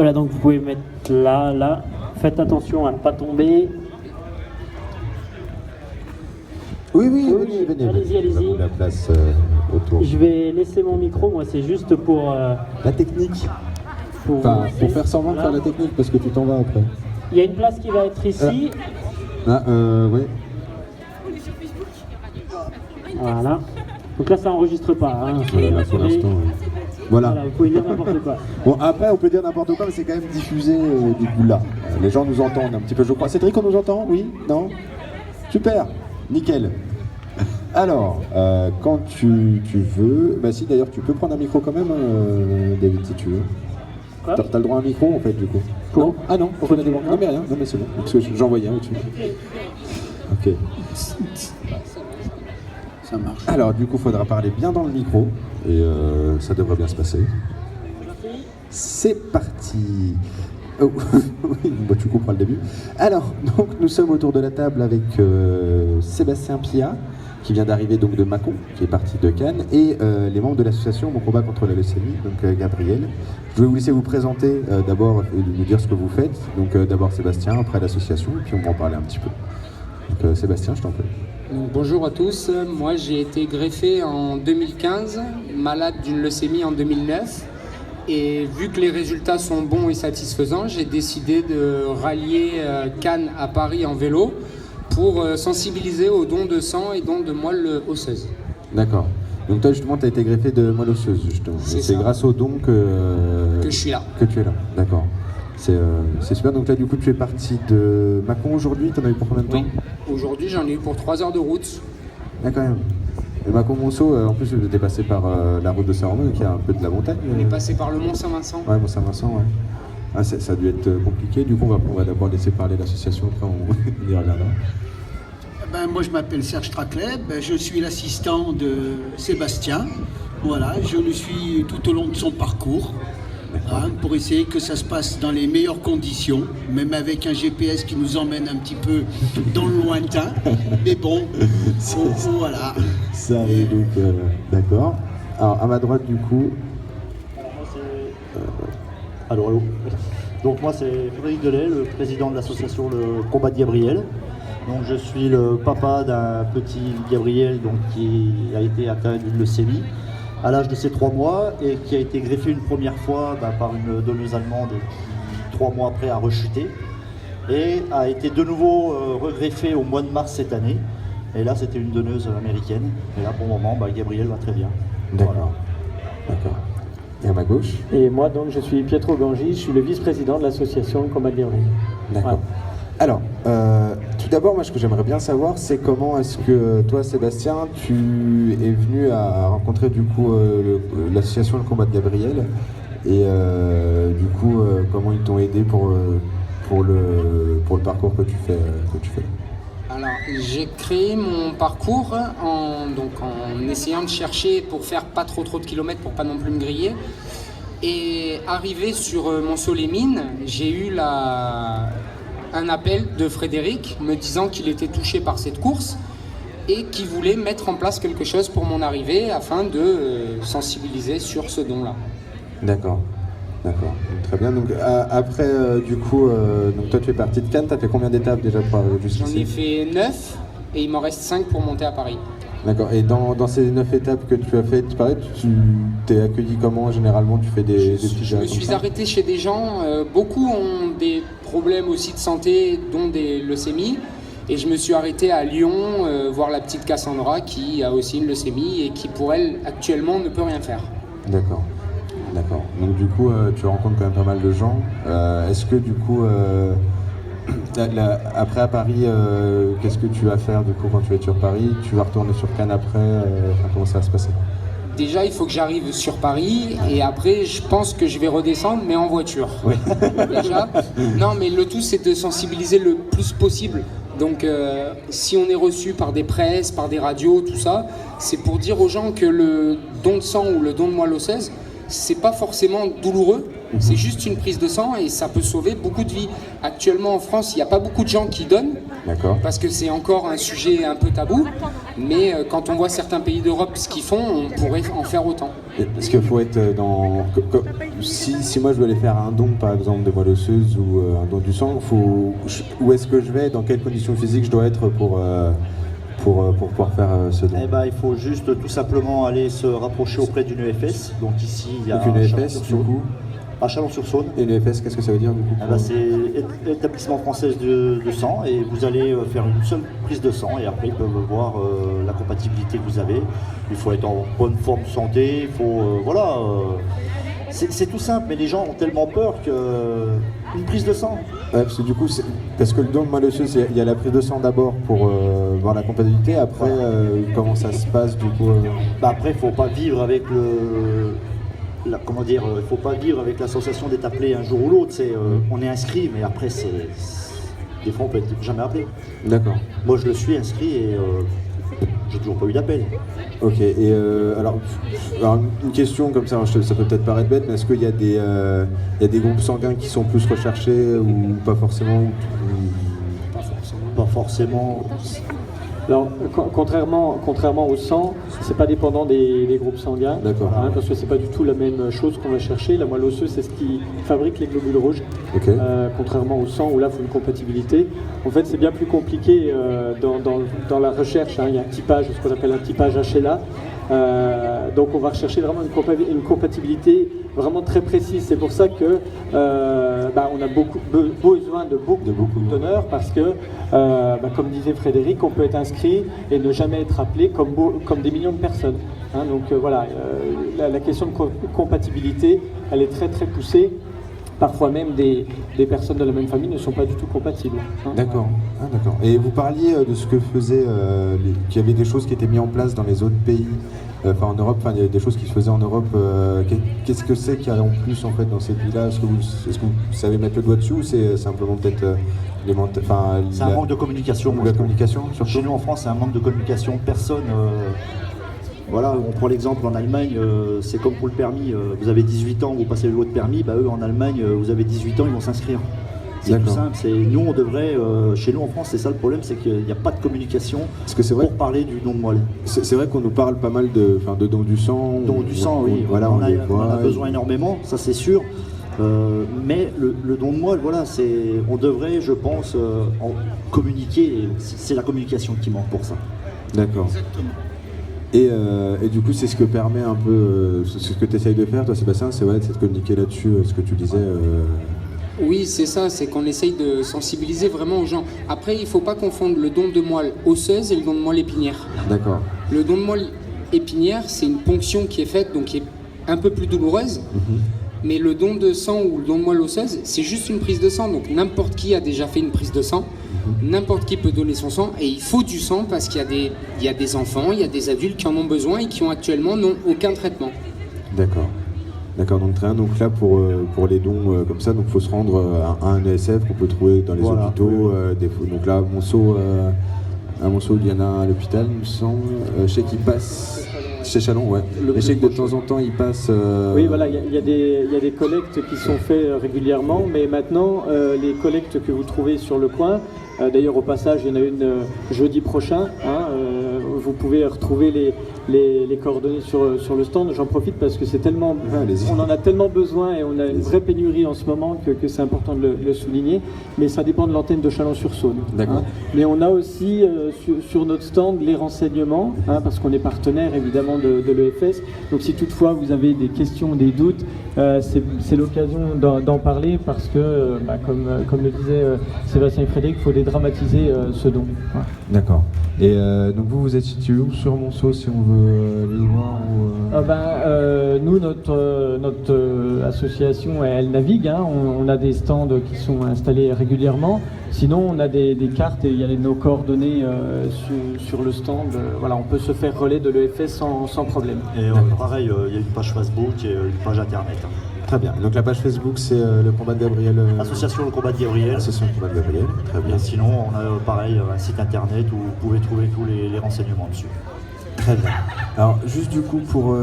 Voilà, donc vous pouvez mettre là. Faites attention à ne pas tomber. Oui, venez. Allez-y. La place autour. Je vais laisser mon micro, moi c'est juste pour... La technique. Pour faire semblant de faire la technique, parce que tu t'en vas après. Il y a une place qui va être ici. Oui. Voilà. Donc là, ça n'enregistre pas. Hein. Voilà, pour l'instant. Voilà. Vous pouvez dire n'importe quoi. Bon, après, on peut dire n'importe quoi, mais c'est quand même diffusé du coup là. Les gens nous entendent un petit peu, je crois. Cédric, on nous entend? Oui? Non? Super. Nickel. Alors, quand tu veux... Bah si, d'ailleurs, tu peux prendre un micro quand même, David, si tu veux. Quoi? T'as le droit à un micro, en fait, du coup. Non? Ah non, on connaît des banques. Non, mais rien. Non, mais c'est bon. Parce que j'en voyais un au-dessus. Ok. Ça marche. Alors, du coup, il faudra parler bien dans le micro. Et ça devrait bien se passer. C'est parti. Oh, oui, bah, tu couperas le début. Alors, donc, nous sommes autour de la table avec Sébastien Piat, qui vient d'arriver donc de Mâcon, qui est parti de Cannes, et les membres de l'association Mon combat contre la leucémie, donc Gabriel. Je vais vous laisser vous présenter d'abord, nous dire ce que vous faites. Donc d'abord Sébastien, après l'association, et puis on va en parler un petit peu. Donc Sébastien, je t'en prie. Donc, bonjour à tous, moi j'ai été greffé en 2015, malade d'une leucémie en 2009. Et vu que les résultats sont bons et satisfaisants, j'ai décidé de rallier Cannes à Paris en vélo pour sensibiliser aux dons de sang et dons de moelle osseuse. D'accord. Donc toi justement tu as été greffé de moelle osseuse justement. C'est grâce aux dons que je suis là. Que tu es là, d'accord. C'est super, donc là du coup tu es parti de Mâcon aujourd'hui, t'en as eu pour combien de temps? Oui, aujourd'hui j'en ai eu pour 3 heures de route. Ah quand même. Et Mâcon-Monceau, en plus vous êtes passé par la route de Saint-Romain qui a un peu de la montagne. On est passé par le Mont-Saint-Vincent. Ouais, Mont-Saint-Vincent, ouais. Ah, ça a dû être compliqué, du coup on va d'abord laisser parler l'association, après on y reviendra. Moi je m'appelle Serge Traclet, je suis l'assistant de Sébastien. Voilà, je le suis tout au long de son parcours. Pour essayer que ça se passe dans les meilleures conditions, même avec un GPS qui nous emmène un petit peu dans le lointain. Mais bon, voilà. Ça arrive donc, d'accord. Alors à ma droite du coup... Allô. Donc moi c'est Frédéric Delay, le président de l'association Le Combat de Gabriel. Donc je suis le papa d'un petit Gabriel donc, qui a été atteint d'une leucémie à l'âge de ses 3 mois et qui a été greffé une première fois par une donneuse allemande et qui 3 mois après a rechuté et a été de nouveau regreffé au mois de mars cette année. Et là c'était une donneuse américaine et là pour le moment Gabriel va très bien. D'accord. Voilà. D'accord. Et à ma gauche? Et moi donc je suis Pietro Gangi, je suis le vice-président de l'association Combat de Gabriel. D'accord. Ouais. Alors, tout d'abord, moi, ce que j'aimerais bien savoir, c'est comment est-ce que toi, Sébastien, tu es venu à rencontrer du coup l'association Le Combat de Gabriel et du coup, comment ils t'ont aidé pour le parcours que tu fais. Alors, j'ai créé mon parcours en essayant de chercher pour faire pas trop de kilomètres pour pas non plus me griller. Et arrivé sur Montceau-les-Mines, j'ai eu un appel de Frédéric me disant qu'il était touché par cette course et qu'il voulait mettre en place quelque chose pour mon arrivée afin de sensibiliser sur ce don-là. D'accord. Très bien. Donc après, du coup, donc toi tu es parti de Cannes, tu as fait combien d'étapes déjà pour arriver jusqu'ici? J'en ai fait 9 et il m'en reste 5 pour monter à Paris. D'accord. Et dans ces 9 étapes que tu as faites, tu t'es accueilli comment? Généralement, tu fais des petits Je me suis arrêté chez des gens. Beaucoup ont des problèmes aussi de santé, dont des leucémies. Et je me suis arrêté à Lyon, voir la petite Cassandra qui a aussi une leucémie et qui, pour elle, actuellement, ne peut rien faire. D'accord. Donc du coup, tu rencontres quand même pas mal de gens. Est-ce que du coup... après à Paris, qu'est-ce que tu vas faire du coup quand tu vas être sur Paris? Tu vas retourner sur Cannes après? Comment ça va se passer? Déjà, il faut que j'arrive sur Paris et après, je pense que je vais redescendre, mais en voiture. Oui. Déjà. Non, mais le tout, c'est de sensibiliser le plus possible. Donc, si on est reçu par des presses, par des radios, tout ça, c'est pour dire aux gens que le don de sang ou le don de moelle osseuse, c'est pas forcément douloureux, c'est juste une prise de sang et ça peut sauver beaucoup de vies. Actuellement en France, il n'y a pas beaucoup de gens qui donnent, D'accord. parce que c'est encore un sujet un peu tabou, mais quand on voit certains pays d'Europe ce qu'ils font, on pourrait en faire autant. Est-ce qu'il faut être dans... Si moi je veux aller faire un don par exemple de moelle osseuse ou un don du sang, où est-ce que je vais, dans quelles conditions physiques je dois être pour pouvoir faire ce don? Eh ben, il faut juste tout simplement aller se rapprocher auprès d'une EFS. Donc ici, il y a Donc une EFS, du Chalon-sur-Saône. coup. À Chalon-sur-Saône. Et une EFS, qu'est-ce que ça veut dire du coup Eh ben, c'est établissement français de sang et vous allez faire une seule prise de sang et après ils peuvent voir la compatibilité que vous avez. Il faut être en bonne forme de santé, il faut voilà. C'est tout simple, mais les gens ont tellement peur qu'une prise de sang. Ouais, parce que du coup, parce que le don de moelle osseuse, il y a la prise de sang d'abord pour voir la compatibilité. Après, comment ça se passe du coup Bah après, il ne faut pas vivre avec il faut pas vivre avec l'association d'être appelé un jour ou l'autre. On est inscrit, mais après, des fois, on peut être jamais appelé. D'accord. Moi, je le suis inscrit et j'ai toujours pas eu d'appel. Ok. Et alors, une question comme ça, ça peut peut-être paraître bête, mais est-ce qu'il y a des groupes sanguins qui sont plus recherchés ou pas forcément? Pas forcément. Alors, contrairement au sang, c'est pas dépendant des groupes sanguins, D'accord. Parce que c'est pas du tout la même chose qu'on va chercher. La moelle osseuse, c'est ce qui fabrique les globules rouges, Ok. contrairement au sang où là, il faut une compatibilité. En fait, c'est bien plus compliqué dans la recherche. Il y a un typage, ce qu'on appelle un typage HLA. Donc, on va rechercher vraiment une compatibilité vraiment très précise. C'est pour ça que on a besoin de beaucoup de donneurs parce que, comme disait Frédéric, on peut être inscrit et ne jamais être appelé comme des millions de personnes. Donc voilà, la question de compatibilité, elle est très très poussée. Parfois même des personnes de la même famille ne sont pas du tout compatibles. D'accord. Ah, d'accord. Et vous parliez de ce que faisaient, qu'il y avait des choses qui étaient mises en place dans les autres pays, en Europe, il y a des choses qui se faisaient en Europe. Qu'est-ce que c'est qu'il y a en plus en fait dans cette vie-là? Est-ce que vous savez mettre le doigt dessus ou c'est simplement peut-être C'est un manque de communication. La communication, surtout. Chez nous en France, c'est un manque de communication. Personne. Voilà, on prend l'exemple en Allemagne, c'est comme pour le permis. Vous avez 18 ans, vous passez le lot de permis, eux en Allemagne, vous avez 18 ans, ils vont s'inscrire. C'est tout simple. Nous, on devrait, chez nous en France, c'est ça le problème, c'est qu'il n'y a pas de communication pour parler du don de moelle. C'est vrai qu'on nous parle pas mal de don du sang. Don du sang, oui. Voilà, on en a besoin énormément, ça c'est sûr. Mais le don de moelle, voilà, on devrait, je pense, en communiquer. C'est la communication qui manque pour ça. D'accord. Et du coup, c'est ce que permet un peu, ce que tu essayes de faire, toi Sébastien, c'est de communiquer là-dessus, ce que tu disais. Oui, c'est ça, c'est qu'on essaye de sensibiliser vraiment aux gens. Après, il ne faut pas confondre le don de moelle osseuse et le don de moelle épinière. D'accord. Le don de moelle épinière, c'est une ponction qui est faite, donc qui est un peu plus douloureuse. Mais le don de sang ou le don de moelle osseuse, c'est juste une prise de sang. Donc n'importe qui a déjà fait une prise de sang. N'importe qui peut donner son sang et il faut du sang parce qu'il y a des enfants, il y a des adultes qui en ont besoin et qui actuellement n'ont aucun traitement. D'accord. D'accord, donc très bien. Donc là, pour les dons comme ça, il faut se rendre à un ESF qu'on peut trouver dans les hôpitaux. Donc là, à Monceau, il y en a à l'hôpital, il me semble. Je sais qu'il passe chez Chalon, ouais. Je sais que de temps en temps, il passe... Oui, voilà, il y a des collectes qui sont faites régulièrement, mais maintenant, les collectes que vous trouvez sur le coin, d'ailleurs, au passage, il y en a une jeudi prochain. Vous pouvez retrouver les coordonnées sur le stand. J'en profite parce que c'est tellement, on en a tellement besoin et on a une vraie pénurie en ce moment que c'est important de le souligner. Mais ça dépend de l'antenne de Chalon-sur-Saône. D'accord. Mais on a aussi sur notre stand les renseignements, parce qu'on est partenaire évidemment de l'EFS. Donc si toutefois vous avez des questions, des doutes, c'est l'occasion d'en parler parce que, comme le disaient Sébastien et Frédéric, il faut dédramatiser ce don. Ouais. D'accord. Et donc vous êtes situé où sur Monceau si on veut aller voir nous, notre association, elle navigue. On a des stands qui sont installés régulièrement. Sinon, on a des cartes et il y a nos coordonnées sur le stand. Voilà, on peut se faire relais de l'EFS sans problème. Et pareil, il y a une page Facebook et une page internet. Très bien. Donc la page Facebook, c'est le combat de Gabriel. Association Le Combat de Gabriel. Association Le Combat de Gabriel. Très bien. Et sinon, on a pareil un site internet où vous pouvez trouver tous les renseignements dessus. Très bien. Alors, juste du coup, pour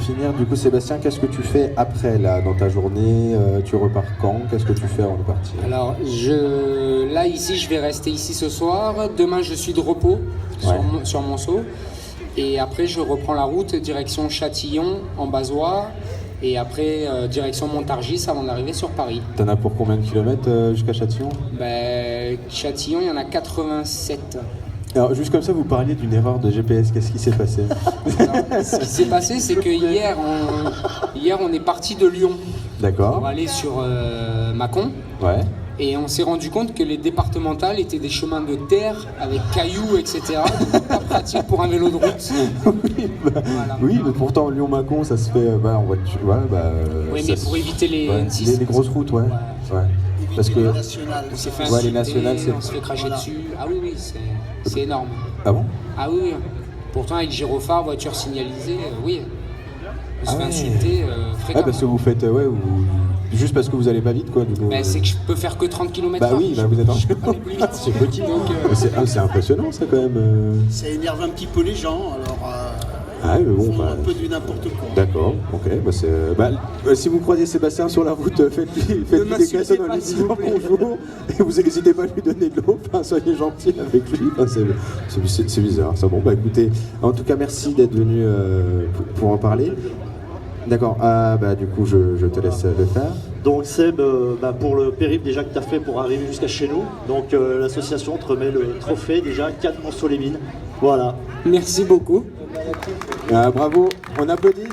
finir, du coup, Sébastien, qu'est-ce que tu fais après, là, dans ta journée? Tu repars quand? Qu'est-ce que tu fais avant de partir? Alors, là, ici, je vais rester ici ce soir. Demain, je suis de repos sur Monceau. Et après, je reprends la route direction Châtillon, en Bazois. Et après, direction Montargis avant d'arriver sur Paris. T'en as pour combien de kilomètres jusqu'à Châtillon? Châtillon, il y en a 87. Alors, juste comme ça, vous parliez d'une erreur de GPS. Qu'est-ce qui s'est passé? Alors, ce qui s'est passé, c'est que hier, on est parti de Lyon D'accord. pour aller sur Mâcon. Ouais. Et on s'est rendu compte que les départementales étaient des chemins de terre avec cailloux, etc. Donc pas pratique pour un vélo de route. Voilà. Oui, mais pourtant Lyon-Mâcon, ça se fait en voiture. Voilà, Oui, mais pour éviter les N6. Les grosses routes, ouais. Parce que national. On s'est fait les insulter, nationales, on se fait cracher dessus. Ah oui, c'est énorme. Ah bon? Ah oui. Pourtant, avec gyrophare, voiture signalisée, oui. On se fait insulter fréquemment. Parce que vous faites, juste parce que vous allez pas vite, quoi. Du coup, c'est que je peux faire que 30 km/h. Bah oui, vous êtes en Je peux pas aller plus vite. C'est petit. C'est impressionnant, ça, quand même. Ça énerve un petit peu les gens, alors mais bon, ils font un peu du n'importe quoi. D'accord, ok. Si vous croisez Sébastien sur la route, faites-lui des caissons en lui disant bonjour. Et vous n'hésitez pas à lui donner de l'eau. Soyez gentil avec lui. C'est bizarre, ça. Bon, écoutez, en tout cas, merci d'être venu pour en parler. D'accord, du coup, je te laisse le faire. Donc Seb, pour le périple déjà que tu as fait pour arriver jusqu'à chez nous, donc l'association te remet le trophée déjà Cannes Monceau-les-Mines. Voilà. Merci beaucoup. Bravo, on applaudit.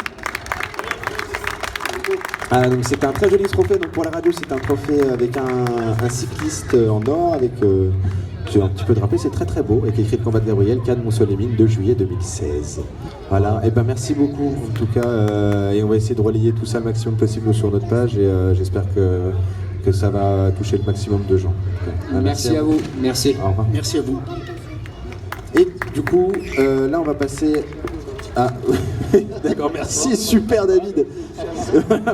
Donc c'est un très joli trophée. Donc pour la radio, c'est un trophée avec un cycliste en or avec un petit peu de rappel. C'est très très beau avec écrit de Combat de Gabriel, Cannes Monceau-les-Mines, 2 juillet 2016. Voilà. Et merci beaucoup en tout cas. Et on va essayer de relayer tout ça le maximum possible sur notre page. Et j'espère que ça va toucher le maximum de gens. Merci à vous. Merci. Au revoir. Merci à vous. Et du coup, là on va passer à... D'accord, merci, super David.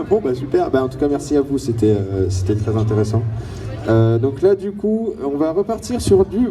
Bon super, en tout cas merci à vous, c'était très intéressant. Donc là du coup, on va repartir sur du...